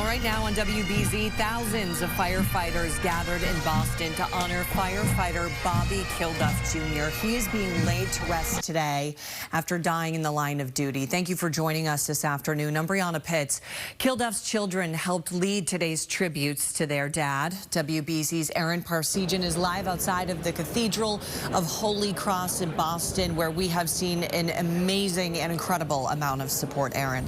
Well, right now on WBZ, thousands of firefighters gathered in Boston to honor firefighter Bobby Kilduff Jr. He is being laid to rest today after dying in the line of duty. Thank you for joining us this afternoon. I'm Brianna Pitts. Kilduff's children helped lead today's tributes to their dad. WBZ's Aaron Parsegian is live outside of the Cathedral of Holy Cross in Boston, where we have seen an amazing and incredible amount of support. Aaron.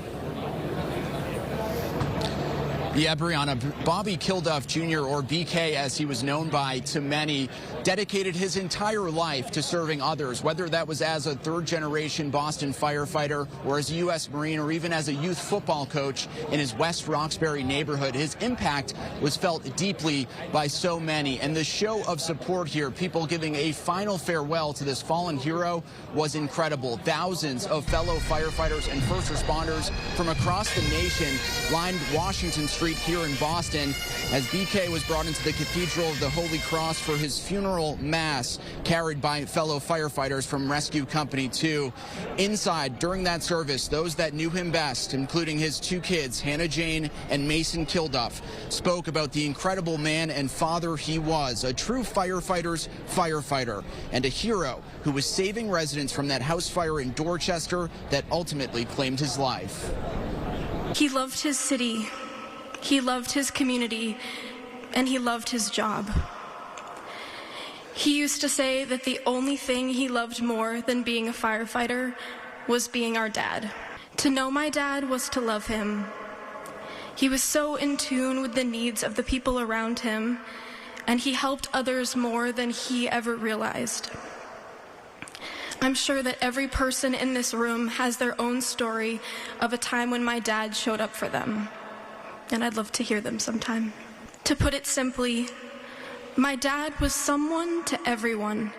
Yeah, Brianna, Bobby Kilduff Jr., or BK as he was known by to many, dedicated his entire life to serving others, whether that was as a third-generation Boston firefighter or as a U.S. Marine or even as a youth football coach in his West Roxbury neighborhood. His impact was felt deeply by so many, and the show of support here, people giving a final farewell to this fallen hero, was incredible. Thousands of fellow firefighters and first responders from across the nation lined Washington Street here in Boston as BK was brought into the Cathedral of the Holy Cross for his funeral mass, carried by fellow firefighters from Rescue Company 2. Inside, during that service, those that knew him best, including his two kids, Hannah Jane and Mason Kilduff, spoke about the incredible man and father he was, a true firefighter's firefighter, and a hero who was saving residents from that house fire in Dorchester that ultimately claimed his life. He loved his city. He loved his community, and he loved his job. He used to say that the only thing he loved more than being a firefighter was being our dad. To know my dad was to love him. He was so in tune with the needs of the people around him, and he helped others more than he ever realized. I'm sure that every person in this room has their own story of a time when my dad showed up for them. And I'd love to hear them sometime. To put it simply, my dad was someone to everyone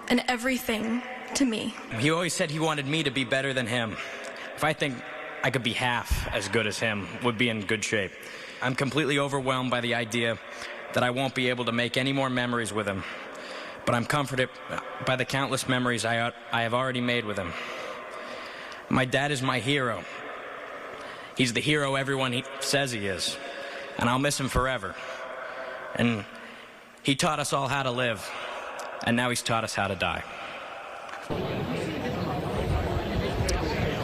and everything to me. He always said he wanted me to be better than him. If I think I could be half as good as him, would be in good shape. I'm completely overwhelmed by the idea that I won't be able to make any more memories with him. But I'm comforted by the countless memories I have already made with him. My dad is my hero. He's the hero everyone says he is, and I'll miss him forever. And he taught us all how to live, and now he's taught us how to die.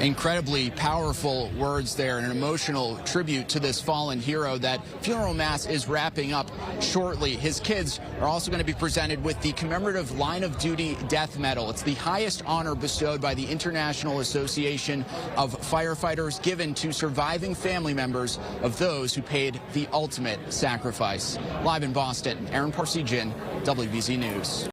Incredibly powerful words there, and an emotional tribute to this fallen hero. That funeral mass is wrapping up shortly. His kids are also going to be presented with the commemorative Line of Duty Death Medal. It's the highest honor bestowed by the International Association of Firefighters, given to surviving family members of those who paid the ultimate sacrifice. Live in Boston, Aaron Parsegian, WBZ News.